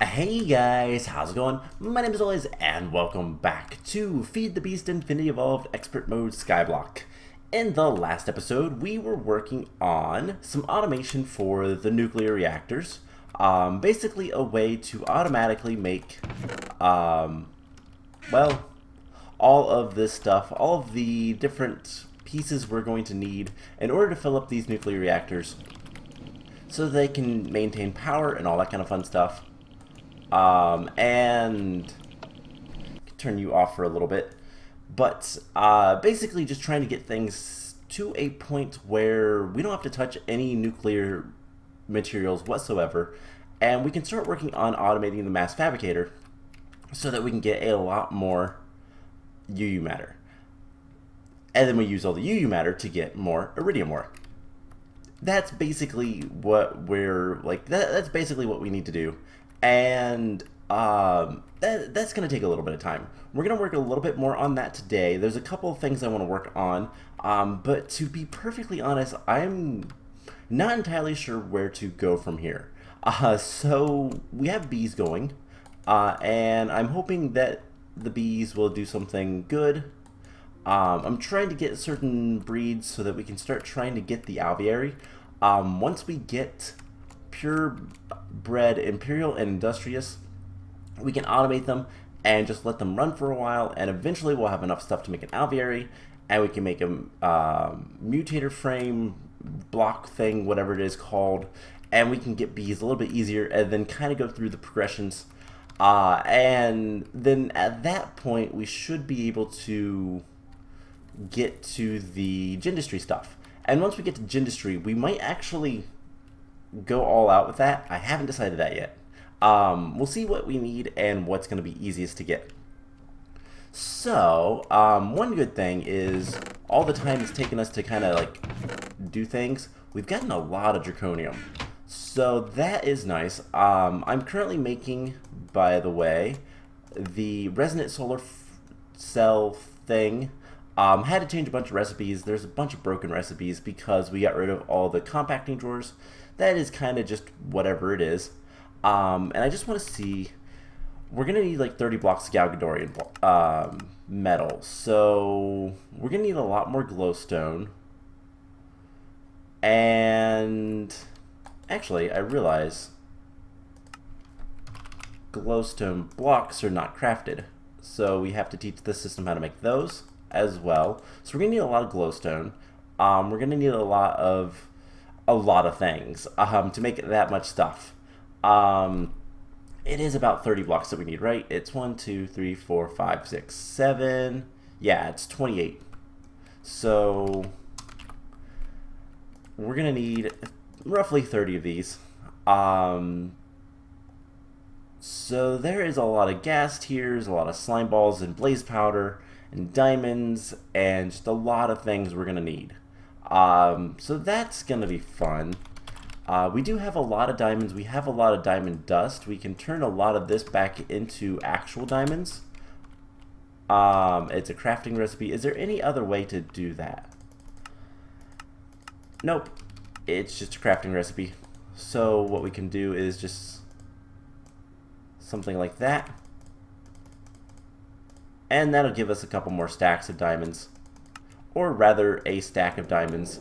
Hey guys, how's it going? My name is Always, and welcome back to Feed the Beast Infinity Evolved Expert Mode Skyblock. In the last episode, we were working on some automation for the nuclear reactors. Basically a way to automatically make, well, all of this stuff, all of the different pieces we're going to need in order to fill up these nuclear reactors so they can maintain power and all that kind of fun stuff. And turn you off for a little bit, but basically just trying to get things to a point where we don't have to touch any nuclear materials whatsoever, and we can start working on automating the mass fabricator so that we can get a lot more UU matter. And then we use all the UU matter to get more iridium ore. That's basically what we're like. That's basically what we need to do, and that's going to take a little bit of time. We're going to work a little bit more on that today. There's a couple of things I want to work on, but to be perfectly honest, I'm not entirely sure where to go from here. So we have bees going, and I'm hoping that the bees will do something good. I'm trying to get certain breeds so that we can start trying to get the alveary. Once we get purebred Imperial and Industrious, we can automate them and just let them run for a while, and eventually we'll have enough stuff to make an alveary, and we can make a mutator frame block thing, whatever it is called, and we can get bees a little bit easier and then kind of go through the progressions. And then at that point, we should be able to get to the Gindustry stuff. And once we get to Gindustry, we might actually go all out with that. I haven't decided that yet. We'll see what we need and what's going to be easiest to get. So, one good thing is all the time it's taken us to kind of like do things, we've gotten a lot of Draconium. So that is nice. I'm currently making, by the way, the resonant solar cell thing. Had to change a bunch of recipes. There's a bunch of broken recipes because we got rid of all the compacting drawers. That is kind of just whatever it is. And I just want to see, we're going to need like 30 blocks of Galgadorian metal. So we're going to need a lot more glowstone. And actually, I realize glowstone blocks are not crafted. So we have to teach the system how to make those as well. So we're gonna need a lot of glowstone. We're gonna need a lot of things to make that much stuff. It is about 30 blocks that we need, right? It's 1, 2, 3, 4, 5, 6, 7. Yeah, it's 28. So we're gonna need roughly 30 of these. So there is a lot of gas tiers, a lot of slime balls and blaze powder and diamonds, and just a lot of things we're gonna need. So that's gonna be fun. We do have a lot of diamonds. We have a lot of diamond dust. We can turn a lot of this back into actual diamonds. It's a crafting recipe. Is there any other way to do that? Nope. It's just a crafting recipe. So what we can do is just something like that. And that'll give us a couple more stacks of diamonds. Or rather, a stack of diamonds.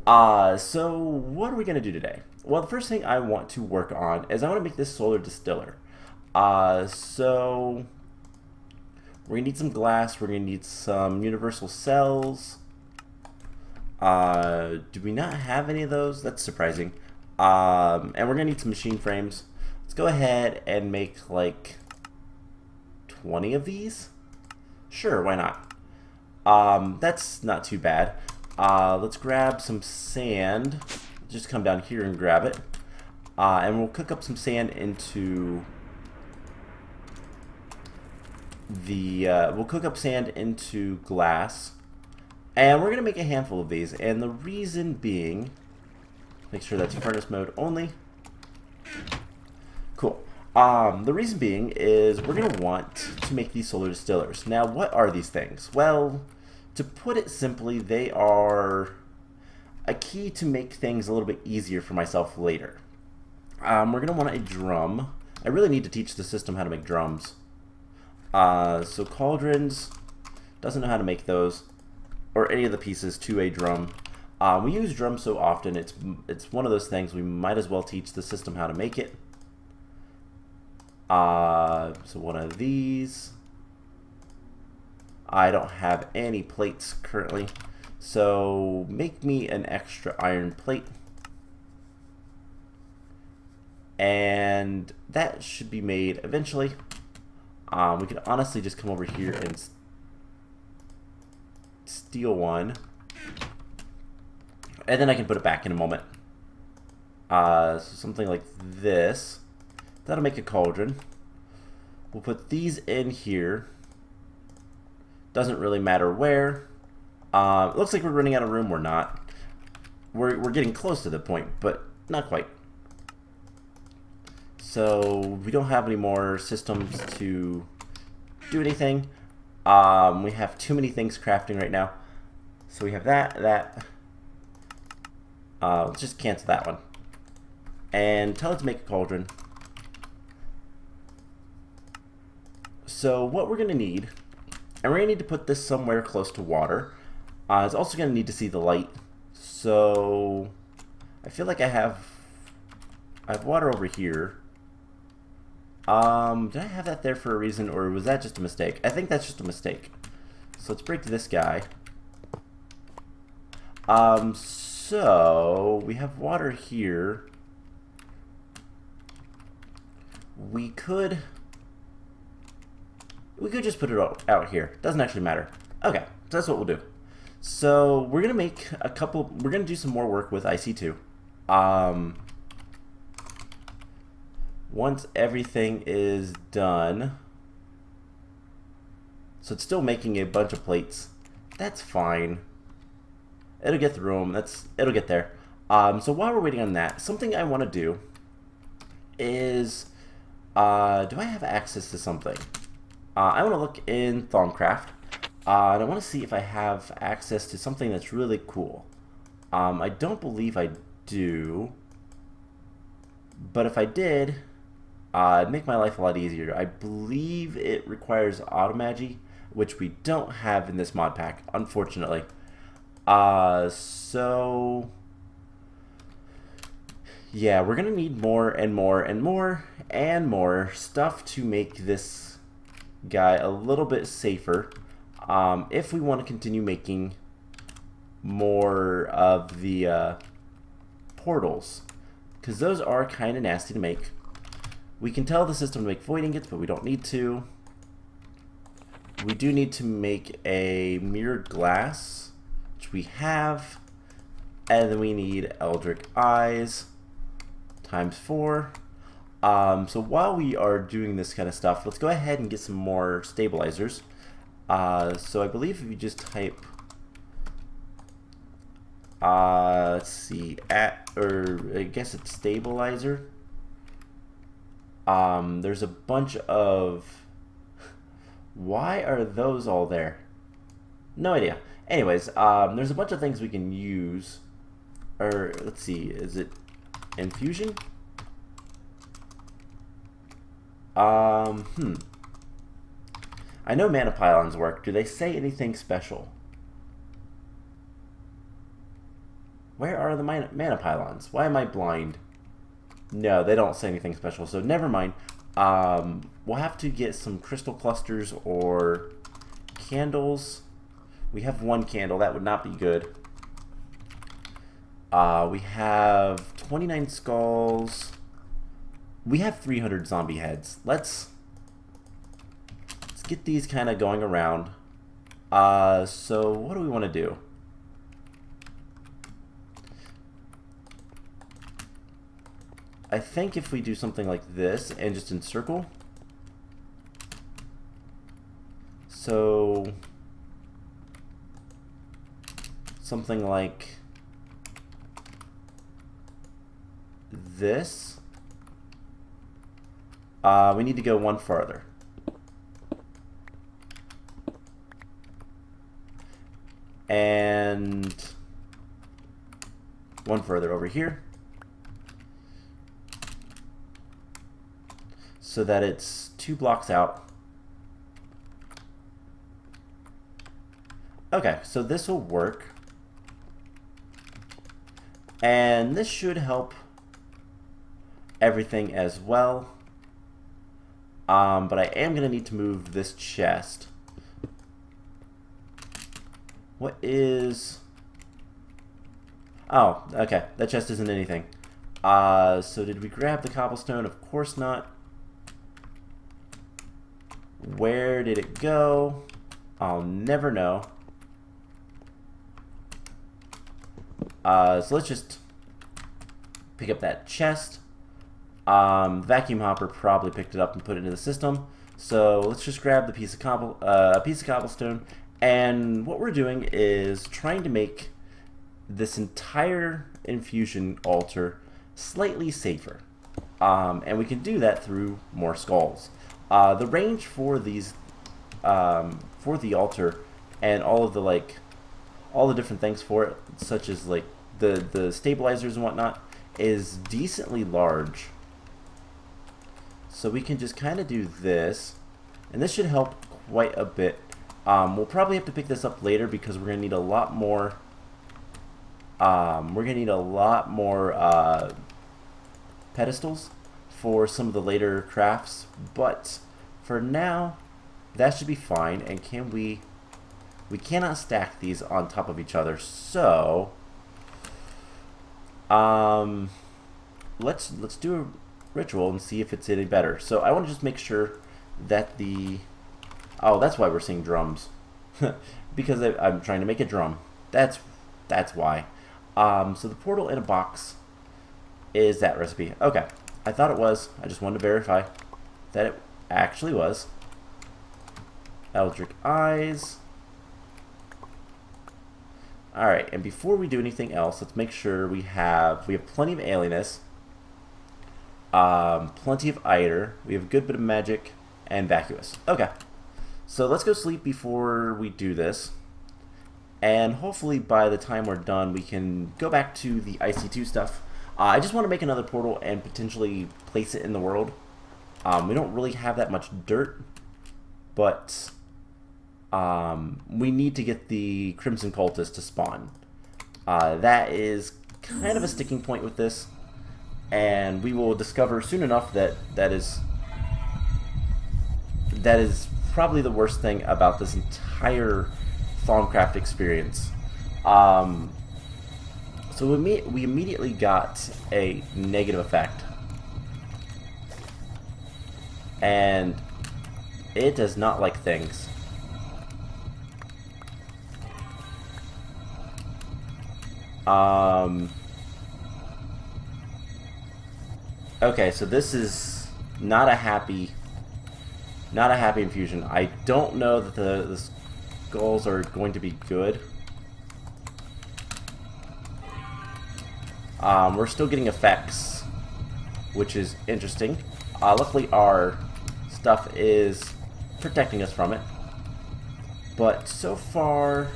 So what are we going to do today? Well, the first thing I want to work on is I want to make this solar distiller. So we're going to need some glass. We're going to need some universal cells. Do we not have any of those? That's surprising. And we're going to need some machine frames. Let's go ahead and make like 20 of these. Sure, why not? That's not too bad. Let's grab some sand. Just come down here and grab it. And we'll cook up some sand into the... we'll cook up sand into glass. And we're going to make a handful of these. And the reason being... Make sure that's furnace mode only. Cool. The reason being is we're going to want to make these solar distillers. Now, what are these things? Well, to put it simply, they are a key to make things a little bit easier for myself later. We're going to want a drum, I really need to teach the system how to make drums. So cauldrons, doesn't know how to make those, or any of the pieces to a drum. We use drums so often, it's one of those things we might as well teach the system how to make it. So one of these. I don't have any plates currently, so make me an extra iron plate. And that should be made eventually. We could honestly just come over here and steal one. And then I can put it back in a moment. So something like this. That'll make a cauldron. We'll put these in here. Doesn't really matter where. It looks like we're running out of room. We're not. We're getting close to the point, but not quite. So we don't have any more systems to do anything. We have too many things crafting right now. So we have that. Let's just cancel that one. And tell it to make a cauldron. So what we're going to need, and we're going to need to put this somewhere close to water. It's also going to need to see the light. So I feel like I have water over here. Did I have that there for a reason, or was that just a mistake? I think that's just a mistake. So let's break this guy. So we have water here. We could just put it out here. Doesn't actually matter. Okay, so that's what we'll do. So we're gonna make a couple. We're gonna do some more work with IC2. Once everything is done, so it's still making a bunch of plates. That's fine. It'll get through them. It'll get there. So while we're waiting on that, something I want to do is, do I have access to something? I want to look in Thaumcraft, and I want to see if I have access to something that's really cool. I don't believe I do, but if I did, it'd make my life a lot easier. I believe it requires Automagy, which we don't have in this mod pack, unfortunately. So yeah, we're gonna need more and more and more and more stuff to make this guy a little bit safer, if we want to continue making more of the portals, because those are kind of nasty to make. We can tell the system to make void ingots, but we don't need to. We do need to make a mirrored glass, which we have, and then we need Eldritch Eyes times 4. So while we are doing this kind of stuff, let's go ahead and get some more stabilizers. So I believe if you just type, let's see, or I guess it's stabilizer. There's a bunch of, why are those all there? No idea. Anyways, there's a bunch of things we can use, or let's see, is it infusion? I know mana pylons work. Do they say anything special? Where are the mana pylons? Why am I blind? No, they don't say anything special, so never mind. We'll have to get some crystal clusters or candles. We have one candle. That would not be good. We have 29 skulls. We have 300 zombie heads. Let's get these kind of going around. So what do we want to do? I think if we do something like this and just encircle. So something like this. We need to go one farther. And one further over here. so that it's 2 blocks out. Okay, so this will work. And this should help everything as well. But I am going to need to move this chest. What is... Oh, okay. That chest isn't anything. So did we grab the cobblestone? Of course not. Where did it go? I'll never know. So let's just pick up that chest. Vacuum hopper probably picked it up and put it into the system. So let's just grab the piece of cobblestone. And what we're doing is trying to make this entire infusion altar slightly safer. And we can do that through more skulls. The range for these, for the altar and all of the all the different things for it, such as like the stabilizers and whatnot, is decently large. So we can just kind of do this, and this should help quite a bit. We'll probably have to pick this up later because we're gonna need a lot more. Pedestals for some of the later crafts, but for now, that should be fine. And can we cannot stack these on top of each other, so let's do a ritual and see if it's any better. So I want to just make sure that oh, that's why we're seeing drums. Because I'm trying to make a drum. That's why. So the portal in a box is that recipe. Okay, I thought it was. I just wanted to verify that it actually was. Eldritch Eyes. Alright, and before we do anything else, let's make sure we have plenty of alienness, plenty of iter, we have a good bit of magic, and vacuous. Okay, so let's go sleep before we do this, and hopefully by the time we're done we can go back to the IC2 stuff. I just want to make another portal and potentially place it in the world. We don't really have that much dirt, but we need to get the Crimson Cultist to spawn. That is kind of a sticking point with this, and we will discover soon enough that that is probably the worst thing about this entire Thaumcraft experience. So we immediately got a negative effect, and it does not like things. Okay, so this is not a happy infusion. I don't know that the skulls are going to be good. We're still getting effects, which is interesting. Luckily our stuff is protecting us from it, but so far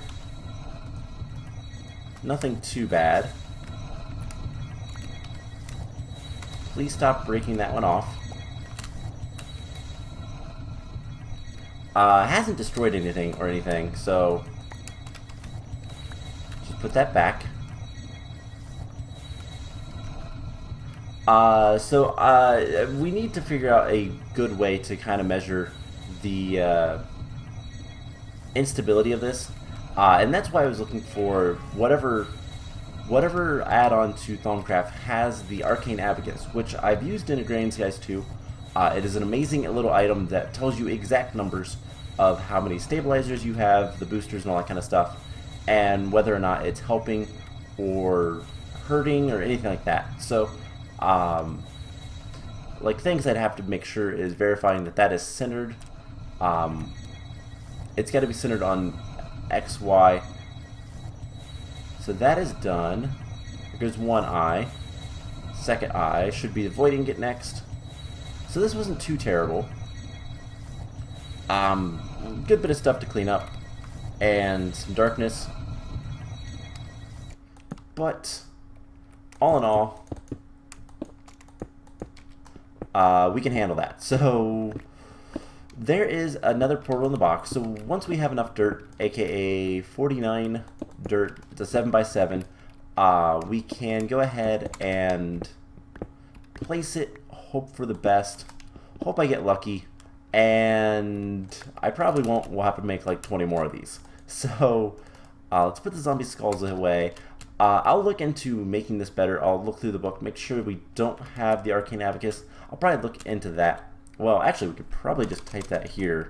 nothing too bad. Please stop breaking that one off. Hasn't destroyed anything or anything, so just put that back. We need to figure out a good way to kind of measure the instability of this. And that's why I was looking for whatever add-on to Thaumcraft has the Arcane Abacus, which I've used in Agrarian's Guys too. It is an amazing little item that tells you exact numbers of how many stabilizers you have, the boosters and all that kind of stuff, and whether or not it's helping or hurting or anything like that. So, like things I'd have to make sure is verifying that that is centered. It's got to be centered on X, Y. So that is done. There goes one eye. Second eye should be the Void Ingot next. So this wasn't too terrible. Good bit of stuff to clean up. And some darkness. But all in all, we can handle that. So there is another portal in the box. So once we have enough dirt, aka 49 dirt, it's a 7x7, we can go ahead and place it, hope for the best, hope I get lucky, and I probably won't. We'll have to make like 20 more of these. So let's put the zombie skulls away. I'll look into making this better. I'll look through the book, make sure we don't have the Arcane Abacus. I'll probably look into that. Well, actually, we could probably just type that here.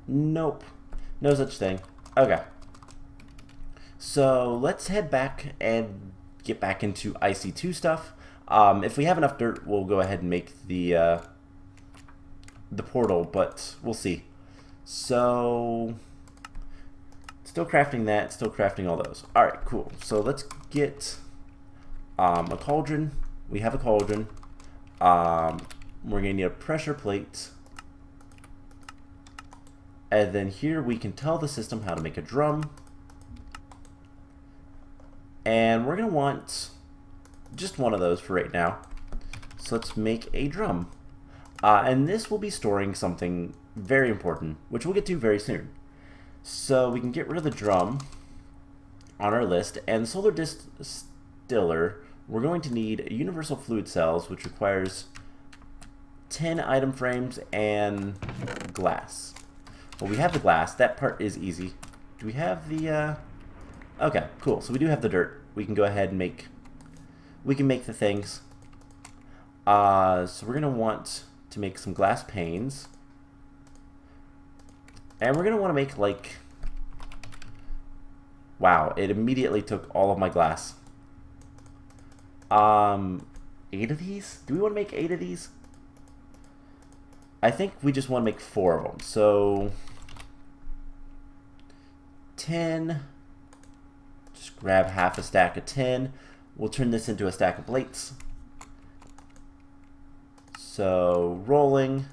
Nope. No such thing. Okay. So let's head back and get back into IC2 stuff. If we have enough dirt, we'll go ahead and make the portal, but we'll see. So still crafting that, still crafting all those. All right, cool. So let's get a cauldron. We have a cauldron. We're gonna need a pressure plate. And then here we can tell the system how to make a drum. And we're going to want just one of those for right now. So let's make a drum. And this will be storing something very important, which we'll get to very soon. So we can get rid of the drum on our list. And the solar distiller, we're going to need universal fluid cells, which requires 10 item frames and glass. Well, we have the glass. That part is easy. Do we have the... Okay, cool. So we do have the dirt. We can go ahead and make... We can make the things. So we're going to want to make some glass panes. And we're going to want to make, like... Wow, it immediately took all of my glass. 8 of these? Do we want to make 8 of these? I think we just want to make 4 of them. So... 10... Just grab half a stack of 10. We'll turn this into a stack of plates. So, rolling.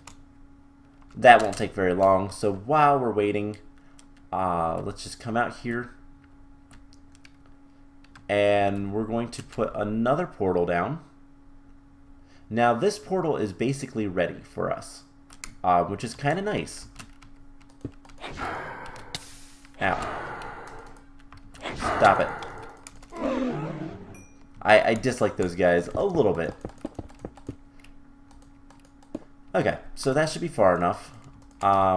That won't take very long. So, while we're waiting, let's just come out here. And we're going to put another portal down. Now, this portal is basically ready for us, which is kind of nice. Ow. Stop it. I dislike those guys a little bit. Okay, so that should be far enough.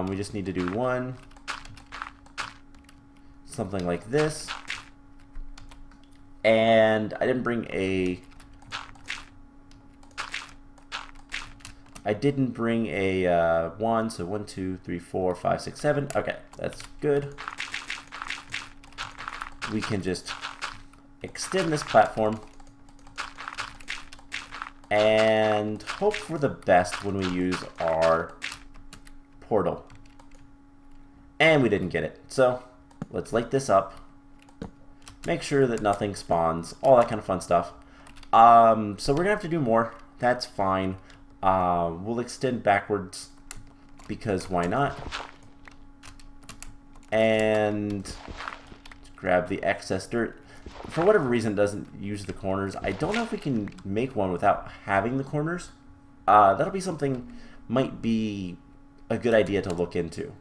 We just need to do one. Something like this. And I didn't bring a... wand, so 1, 2, 3, 4, 5, 6, 7. Okay, that's good. We can just extend this platform and hope for the best when we use our portal. And we didn't get it. So let's light this up. Make sure that nothing spawns. All that kind of fun stuff. So we're going to have to do more. That's fine. We'll extend backwards because why not? And... grab the excess dirt. For whatever reason, it doesn't use the corners. I don't know if we can make one without having the corners. That'll be something, might be a good idea to look into.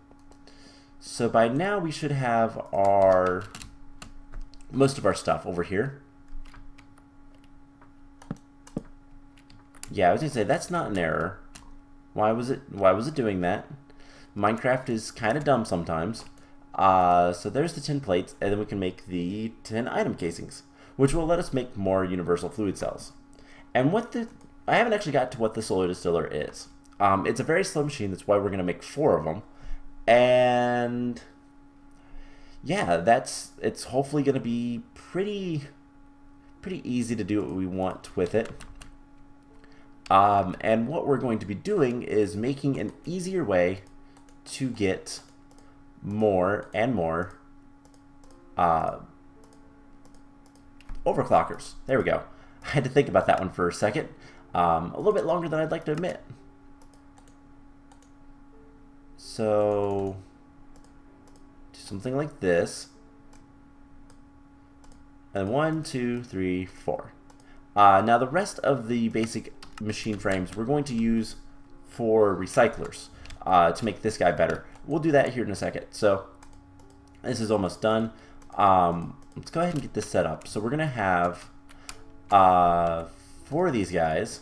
So by now we should have our most of our stuff over here. Yeah, I was gonna say that's not an error. Why was it doing that? Minecraft is kind of dumb sometimes. So there's the 10 plates, and then we can make the 10 item casings, which will let us make more universal fluid cells. And I haven't actually got to what the solar distiller is. It's a very slow machine, that's why we're going to make 4 of them. And yeah, it's hopefully going to be pretty easy to do what we want with it. And what we're going to be doing is making an easier way to get more and more overclockers. There we go. I had to think about that one for a second. A little bit longer than I'd like to admit. So, do something like this. And 1, 2, 3, 4. Now the rest of the basic machine frames we're going to use for recyclers to make this guy better. We'll do that here in a second. So this is almost done. Let's go ahead and get this set up. So we're going to have 4 of these guys.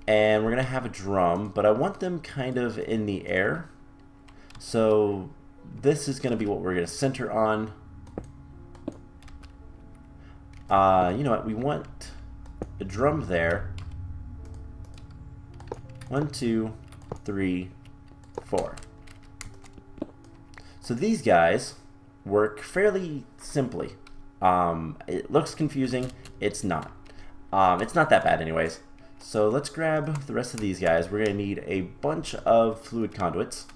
And we're going to have a drum, but I want them kind of in the air. So this is going to be what we're going to center on. You know what? We want a drum there. 1, 2, 3, 4. So these guys work fairly simply. It looks confusing. It's not. It's not that bad anyways. So let's grab the rest of these guys. We're going to need a bunch of fluid conduits.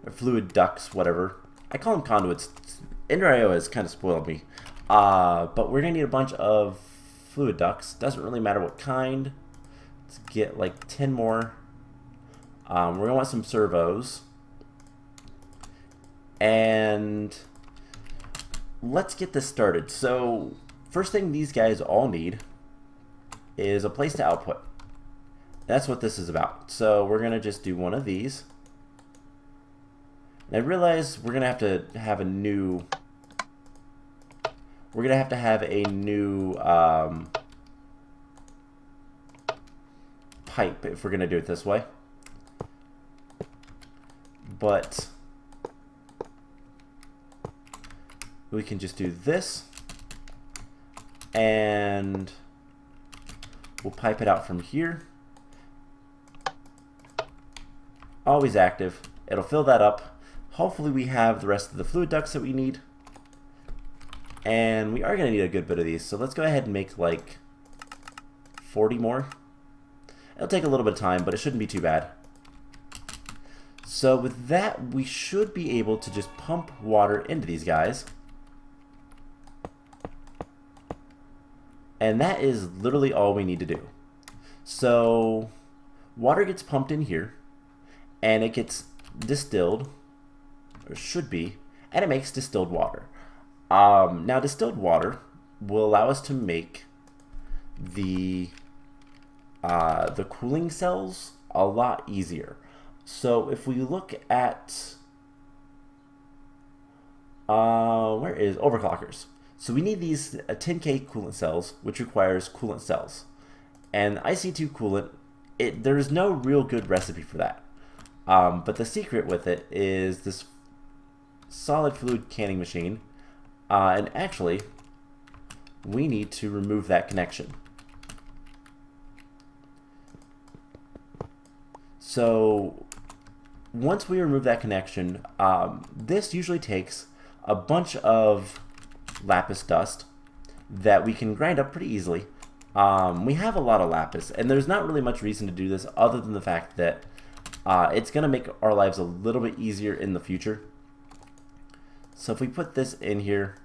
Or fluid ducts, whatever. I call them conduits. Ender.io has kind of spoiled me. But we're going to need a bunch of fluid ducts. Doesn't really matter what kind. Let's get like 10 more. We're going to want some servos. And let's get this started. So first thing these guys all need is a place to output. That's what this is about. So we're going to just do one of these. And I realize we're going to have a new... We're going to have a new pipe if we're going to do it this way. But we can just do this. And we'll pipe it out from here. Always active. It'll fill that up. Hopefully we have the rest of the fluid ducts that we need. And we are going to need a good bit of these. So let's go ahead and make like 40 more. It'll take a little bit of time, but it shouldn't be too bad. So with that, we should be able to just pump water into these guys. And that is literally all we need to do. So water gets pumped in here. And it gets distilled, or should be, and it makes distilled water. Now distilled water will allow us to make the cooling cells a lot easier. So if we look at where is Overclockers? So we need these 10K coolant cells, which requires coolant cells, and IC2 coolant. There's no real good recipe for that. But the secret with it is this solid fluid canning machine. And actually, we need to remove that connection. So once we remove that connection, this usually takes a bunch of lapis dust that we can grind up pretty easily. We have a lot of lapis, and there's not really much reason to do this other than the fact that it's going to make our lives a little bit easier in the future. So if we put this in here,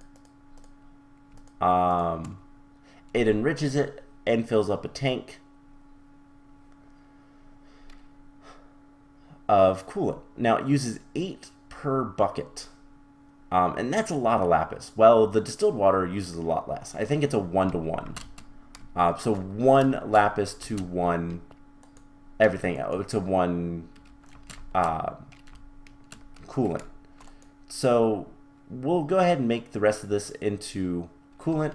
it enriches it and fills up a tank of coolant. Now it uses 8 per bucket, and that's a lot of lapis. Well, the distilled water uses a lot less. I think it's a 1-to-1. So 1 lapis to 1 everything else, to 1 coolant. So we'll go ahead and make the rest of this into coolant.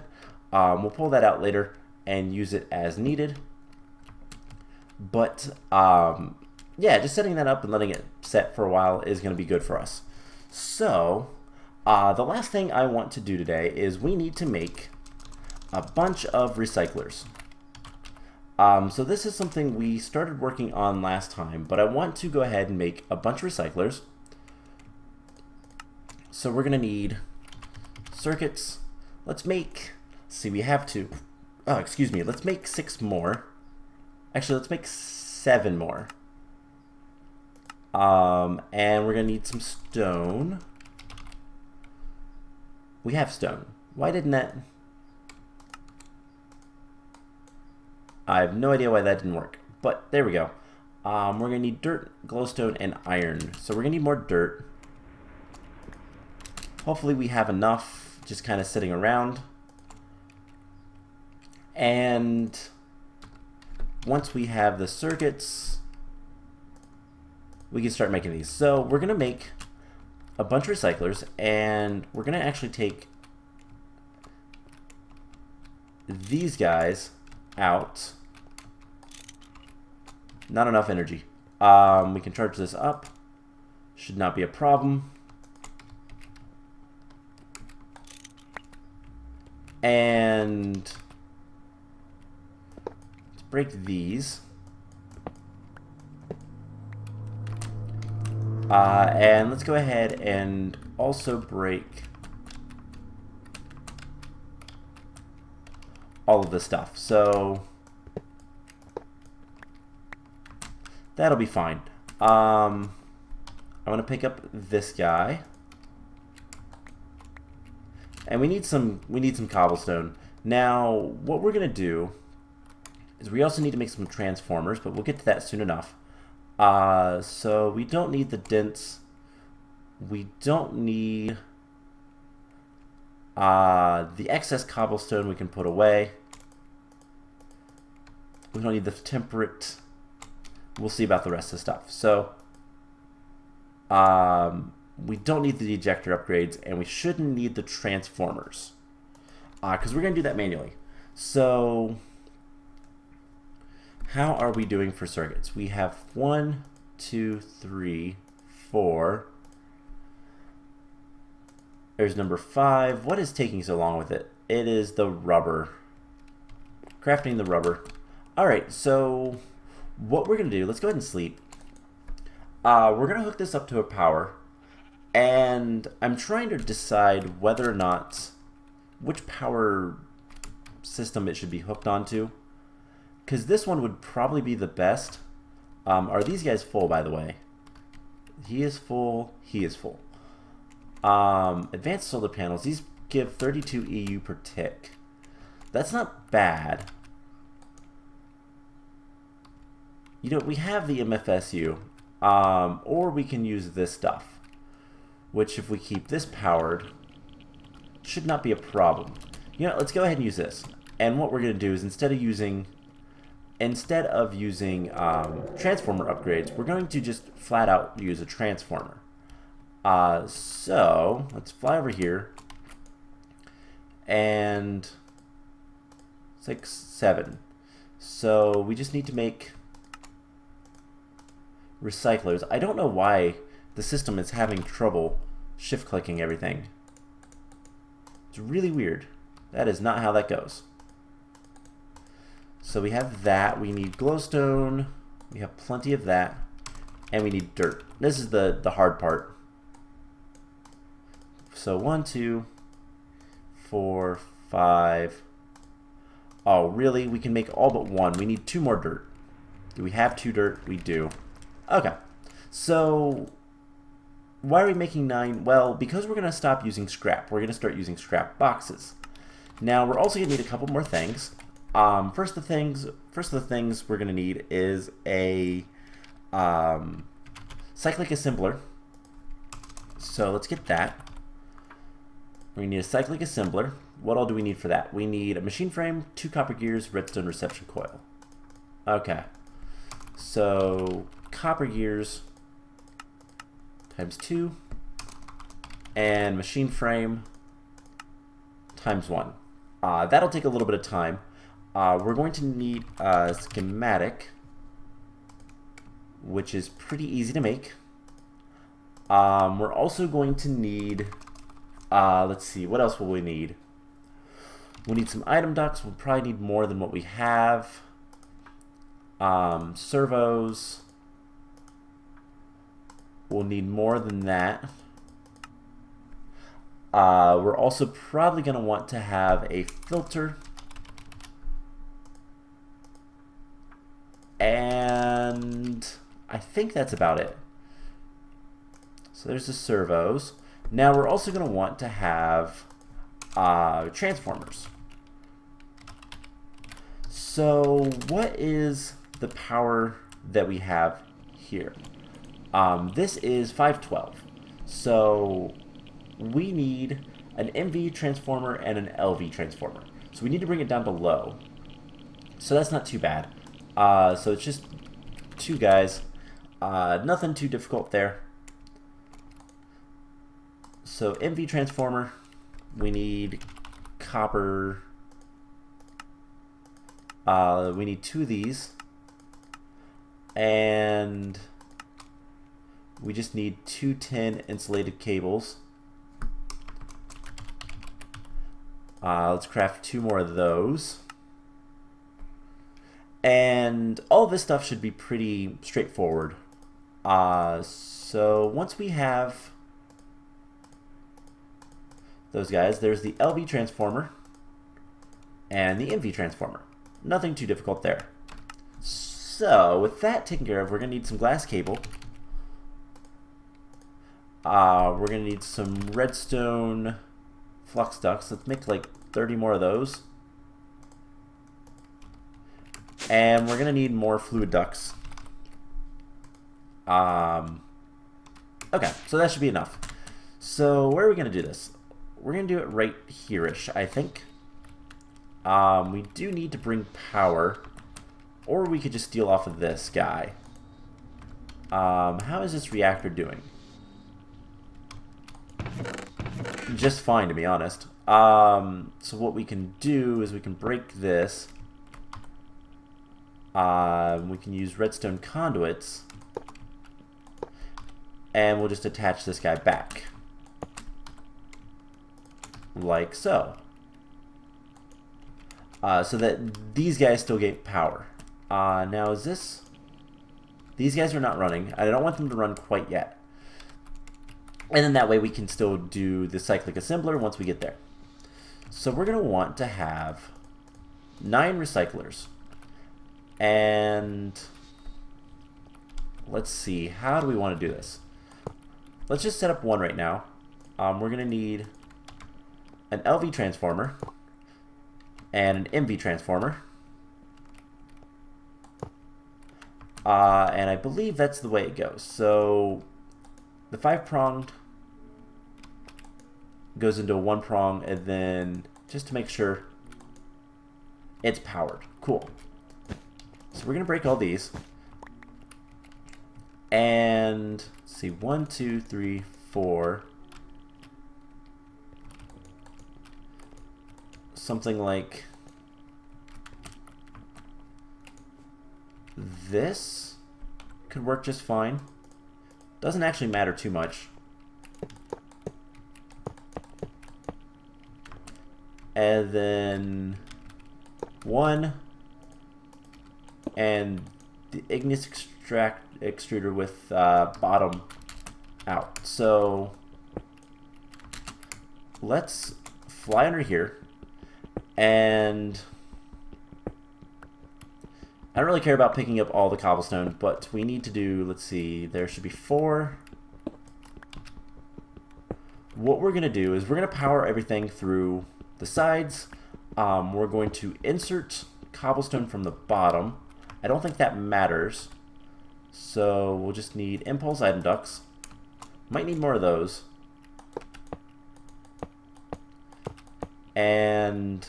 We'll pull that out later and use it as needed. But yeah, just setting that up and letting it set for a while is going to be good for us. So the last thing I want to do today is we need to make a bunch of recyclers. So this is something we started working on last time, but I want to go ahead and make a bunch of recyclers. So we're going to need circuits. Let's make, see, we have to, oh, excuse me, let's make 6 more. Actually, let's make 7 more. And we're going to need some stone. We have stone. Why didn't that? I have no idea why that didn't work, but there we go. We're going to need dirt, glowstone, and iron. So we're going to need more dirt. Hopefully we have enough just kind of sitting around. And once we have the circuits, we can start making these. So we're going to make a bunch of recyclers, and we're going to actually take these guys out. Not enough energy. We can charge this up. Should not be a problem. And let's break these. And let's go ahead and also break all of this stuff. So that'll be fine. I'm going to pick up this guy. And we need some cobblestone. Now, what we're going to do is we also need to make some transformers, but we'll get to that soon enough. So we don't need the dents. We don't need the excess cobblestone we can put away. We don't need the temperate. We'll see about the rest of the stuff. So we don't need the ejector upgrades, and we shouldn't need the transformers because we're going to do that manually. So how are we doing for circuits? We have 1, 2, 3, 4. There's number 5. What is taking so long with it? It is the rubber. Crafting the rubber. Alright, so what we're going to do, let's go ahead and sleep. We're going to hook this up to a power. And I'm trying to decide whether or not which power system it should be hooked onto. Because this one would probably be the best. Are these guys full, by the way? He is full. He is full. Advanced solar panels. These give 32 EU per tick. That's not bad. You know, we have the MFSU. Or we can use this stuff. Which, if we keep this powered, should not be a problem. You know, let's go ahead and use this. And what we're going to do is instead of using transformer upgrades, we're going to just flat out use a transformer. So let's fly over here, and 6, 7. So we just need to make recyclers. I don't know why the system is having trouble shift clicking everything. It's really weird. That is not how that goes. So we have that. We need glowstone. We have plenty of that. And we need dirt. This is the hard part. So 1, 2, 4, 5. Oh, really? We can make all but 1. We need 2 more dirt. Do we have 2 dirt? We do. Okay. So why are we making 9? Well, because we're going to stop using scrap. We're going to start using scrap boxes. Now, we're also going to need a couple more things. First of the things we're going to need is a cyclic assembler. So let's get that. We need a cyclic assembler. What all do we need for that? We need a machine frame, 2 copper gears, redstone reception coil. Okay. So copper gears times 2, and machine frame times 1. That'll take a little bit of time. We're going to need a schematic, which is pretty easy to make. We're also going to need, let's see, what else will we need? We'll need some item docks. We'll probably need more than what we have. Servos. We'll need more than that. We're also probably going to want to have a filter. And I think that's about it. So there's the servos. Now we're also going to want to have transformers. So what is the power that we have here? This is 512. So we need an MV transformer, and an LV transformer. So we need to bring it down to low. So that's not too bad. So it's just 2 guys. Nothing too difficult there. So MV transformer, we need copper. We need 2 of these. And we just need 2 tin insulated cables. Let's craft 2 more of those. And all this stuff should be pretty straightforward. So once we have those guys, there's the LV transformer and the MV transformer. Nothing too difficult there. So with that taken care of, we're going to need some glass cable. We're going to need some redstone flux ducts. Let's make like 30 more of those. And we're going to need more fluid ducts. Okay, so that should be enough. So where are we going to do this? We're going to do it right here-ish, I think. We do need to bring power, or we could just steal off of this guy. How is this reactor doing? Just fine, to be honest. So what we can do is we can break this. We can use redstone conduits, and we'll just attach this guy back. Like so. So that these guys still get power. Now is this... These guys are not running. I don't want them to run quite yet. And then that way we can still do the cyclic assembler once we get there. So we're going to want to have 9 recyclers. And let's see, how do we want to do this? Let's just set up 1 right now. We're going to need an LV transformer and an MV transformer. And I believe that's the way it goes. So the 5-pronged goes into a 1-prong, and then just to make sure it's powered. Cool. So we're going to break all these. And let's see, 1, 2, 3, 4. Something like this could work just fine. Doesn't actually matter too much. And then 1 and the igneous extruder with bottom out. So let's fly under here, and I don't really care about picking up all the cobblestone, but we need to do, let's see, there should be 4. What we're going to do is we're going to power everything through the sides. We're going to insert cobblestone from the bottom. I don't think that matters. So we'll just need impulse item ducts. Might need more of those. And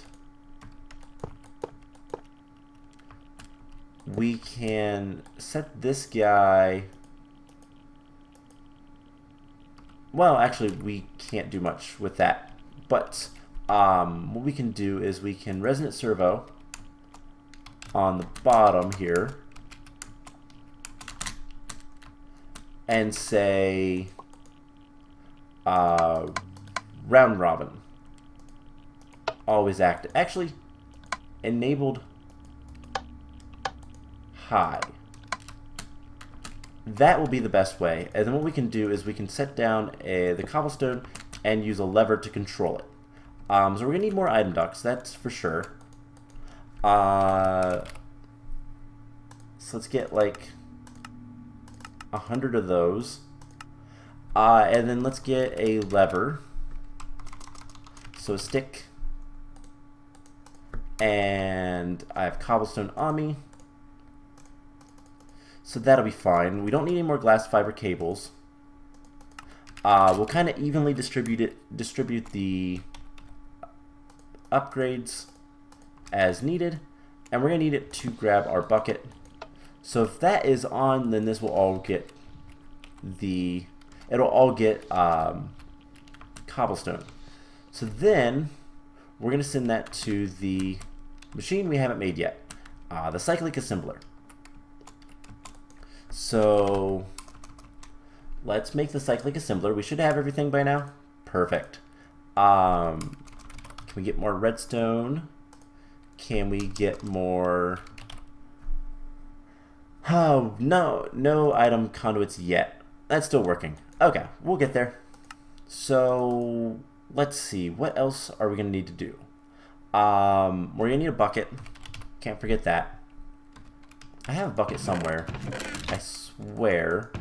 we can set this guy... Well, actually, we can't do much with that. But what we can do is we can resonant servo on the bottom here and say round robin. Always active. Actually, enabled high. That will be the best way. And then what we can do is we can set down the cobblestone and use a lever to control it. So we're going to need more item ducts, that's for sure. So let's get like 100 of those. And then let's get a lever. So a stick. And I have cobblestone on me. So that'll be fine. We don't need any more glass fiber cables. We'll kind of evenly distribute the upgrades as needed, and we're going to need it to grab our bucket. So if that is on, then this will all get it'll all get cobblestone. So then we're going to send that to the machine we haven't made yet, the cyclic assembler. So let's make the cyclic assembler. We should have everything by now. Perfect. Can we get more redstone? Can we get more? Oh, no item conduits yet. That's still working. Okay, we'll get there. So let's see, what else are we gonna need to do? We're gonna need a bucket. Can't forget that. I have a bucket somewhere, I swear.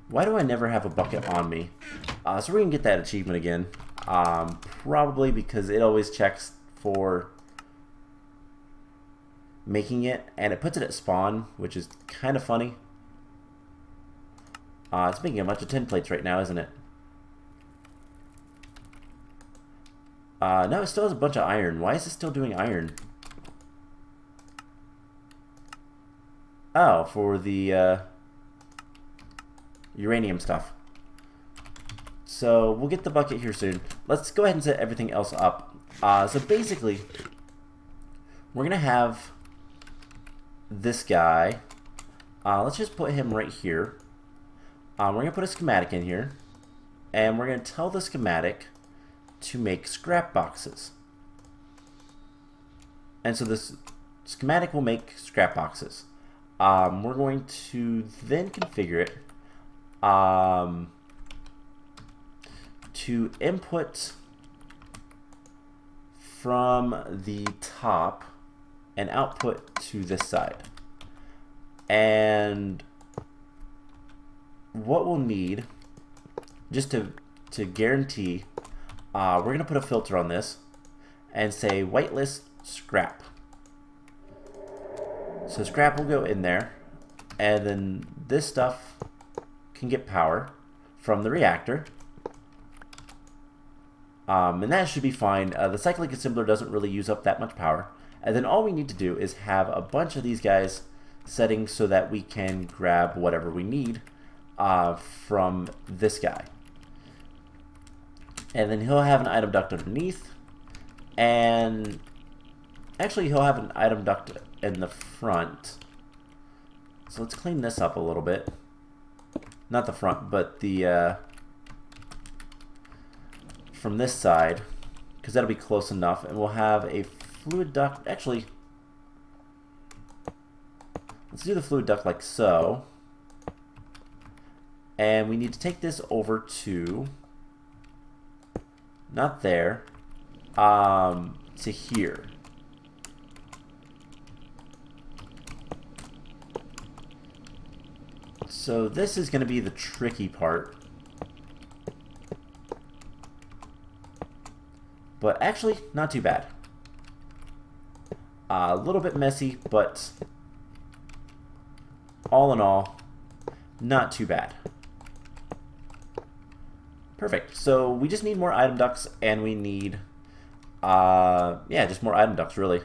Why do I never have a bucket on me? So we're gonna get that achievement again. Probably because it always checks for making it, and it puts it at spawn, which is kind of funny. It's making a bunch of tin plates right now, isn't it? No, it still has a bunch of iron. Why is it still doing iron? Oh, for the uranium stuff. So we'll get the bucket here soon. Let's go ahead and set everything else up. So basically, we're gonna have this guy. Let's just put him right here. We're gonna put a schematic in here, and we're gonna tell the schematic to make scrap boxes. And so this schematic will make scrap boxes. We're going to then configure it to input from the top and output to this side. And what we'll need, just to guarantee, we're going to put a filter on this and say whitelist scrap. So scrap will go in there, and then this stuff can get power from the reactor. And that should be fine. The cyclic assembler doesn't really use up that much power. And then all we need to do is have a bunch of these guys setting so that we can grab whatever we need from this guy. And then he'll have an item duct underneath, and actually he'll have an item duct in the front. So let's clean this up a little bit. Not the front, but the from this side, because that'll be close enough. And we'll have a fluid duct. Actually, let's do the fluid duct like so. And we need to take this over to, not there, to here. So this is going to be the tricky part. But actually, not too bad. A little bit messy, but all in all, not too bad. Perfect. So we just need more item ducts, and we need, yeah, just more item ducts, really.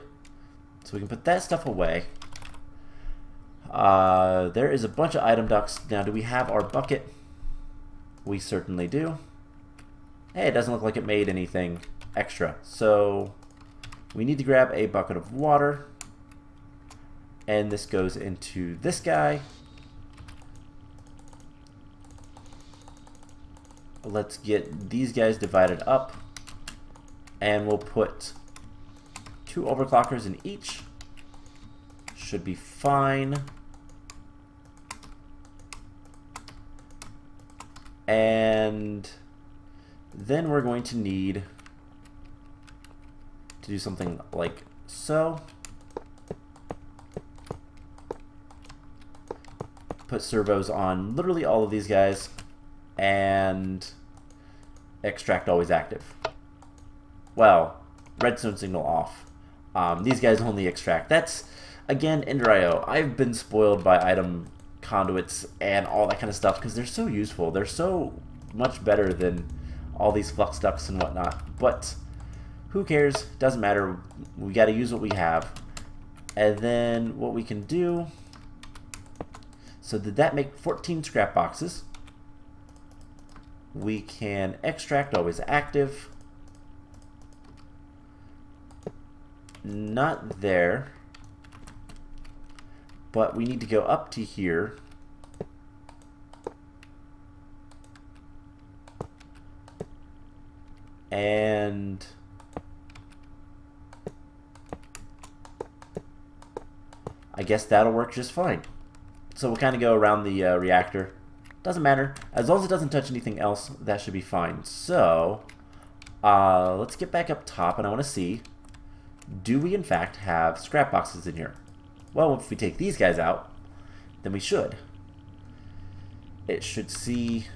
So we can put that stuff away. There is a bunch of item ducts. Now, do we have our bucket? We certainly do. Hey, it doesn't look like it made anything extra. So we need to grab a bucket of water, and this goes into this guy. Let's get these guys divided up, and we'll put 2 overclockers in each. Should be fine. And then we're going to need to do something like so. Put servos on literally all of these guys, and extract always active. Well, redstone signal off. These guys only extract. That's, again, Ender IO. I've been spoiled by item conduits and all that kind of stuff because they're so useful. They're so much better than all these flux ducts and whatnot. But who cares? Doesn't matter. We got to use what we have. And then what we can do... So did that make 14 scrap boxes? We can extract, always active. Not there. But we need to go up to here. And I guess that'll work just fine. So we'll kind of go around the reactor. Doesn't matter. As long as it doesn't touch anything else, that should be fine. So let's get back up top, and I want to see, do we in fact have scrap boxes in here? Well, if we take these guys out, then we should. It should see...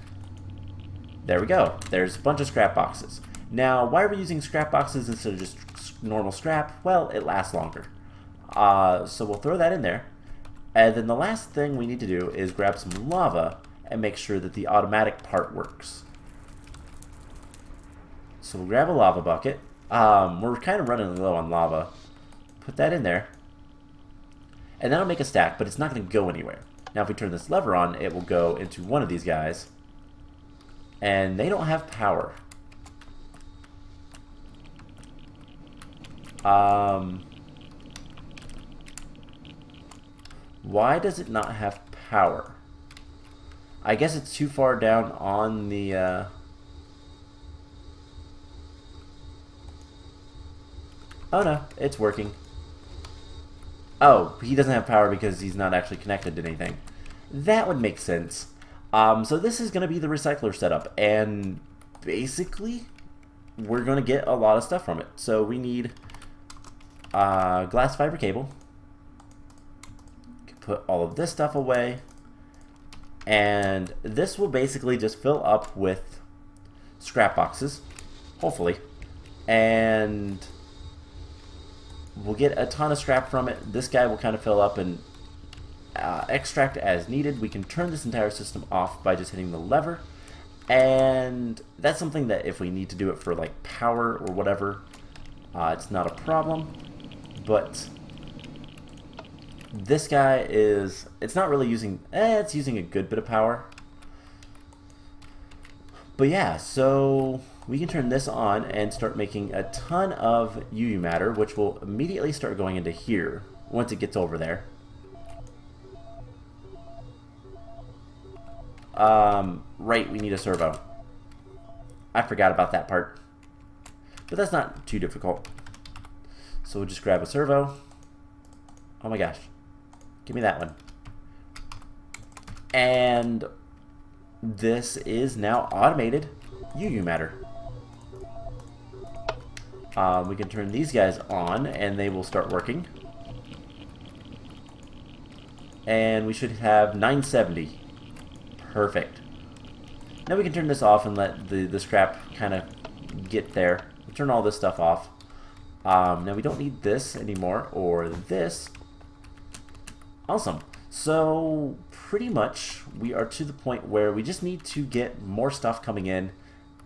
There we go. There's a bunch of scrap boxes. Now, why are we using scrap boxes instead of just normal scrap? Well, it lasts longer. So we'll throw that in there. And then the last thing we need to do is grab some lava and make sure that the automatic part works. So we'll grab a lava bucket. We're kind of running low on lava. Put that in there. And that'll make a stack, but it's not going to go anywhere. Now if we turn this lever on, it will go into one of these guys. And they don't have power. Why does it not have power? I guess it's too far down on the... Oh no, it's working. Oh, he doesn't have power because he's not actually connected to anything. That would make sense. So this is going to be the recycler setup, and basically we're going to get a lot of stuff from it. So we need glass fiber cable. Put all of this stuff away, and this will basically just fill up with scrap boxes, hopefully, and we'll get a ton of scrap from it. This guy will kind of fill up and extract as needed. We can turn this entire system off by just hitting the lever, and that's something that if we need to do it for like power or whatever, it's not a problem. But this guy is, it's not really using, it's using a good bit of power. But yeah, so we can turn this on and start making a ton of UU matter, which will immediately start going into here once it gets over there. Right, we need a servo. I forgot about that part. But that's not too difficult. So we'll just grab a servo. Oh my gosh. Give me that one. And this is now automated UU matter. We can turn these guys on and they will start working. And we should have 970. Perfect. Now we can turn this off and let the scrap kind of get there. We'll turn all this stuff off. Now we don't need this anymore, or this. Awesome. So pretty much we are to the point where we just need to get more stuff coming in,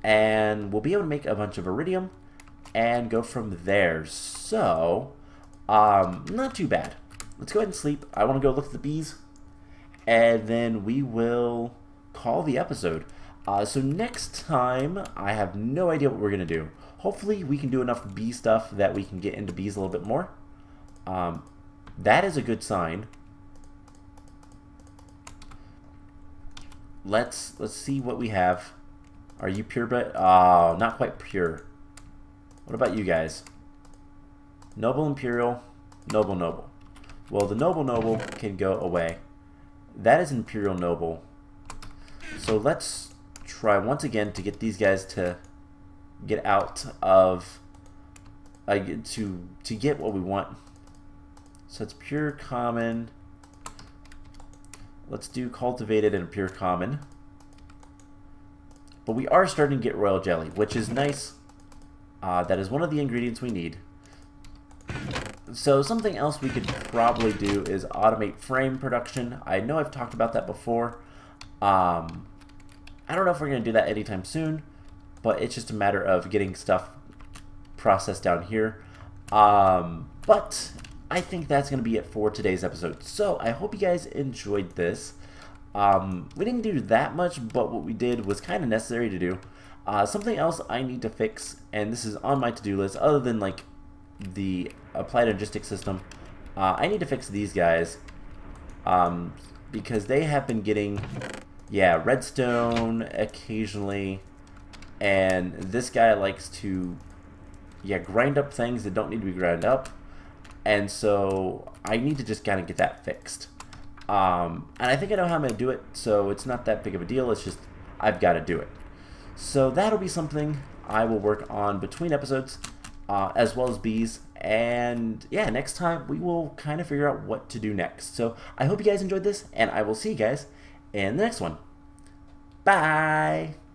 and we'll be able to make a bunch of iridium and go from there. So not too bad. Let's go ahead and sleep. I want to go look at the bees, and then we will call the episode. So next time, I have no idea what we're going to do. Hopefully we can do enough bee stuff that we can get into bees a little bit more. That is a good sign. Let's see what we have. Are you purebred? Oh, not quite pure. What about you guys? Noble Imperial, Noble Noble. Well, the Noble Noble can go away. That is Imperial Noble. So let's try once again to get these guys to get out of to get what we want. So it's pure common. Let's do cultivated and pure common. But we are starting to get royal jelly, which is nice. That is one of the ingredients we need. So something else we could probably do is automate frame production. I know I've talked about that before. I don't know if we're going to do that anytime soon, but it's just a matter of getting stuff processed down here. But I think that's going to be it for today's episode. So I hope you guys enjoyed this. We didn't do that much, but what we did was kind of necessary to do. Something else I need to fix, and this is on my to-do list, other than like the applied logistics system, I need to fix these guys because they have been getting, yeah, redstone occasionally, and this guy likes to, yeah, grind up things that don't need to be ground up, and so I need to just kind of get that fixed. And I think I know how I'm going to do it, so it's not that big of a deal. It's just I've got to do it. So that'll be something I will work on between episodes, as well as bees. And yeah, next time we will kind of figure out what to do next. So I hope you guys enjoyed this, and I will see you guys in the next one. Bye!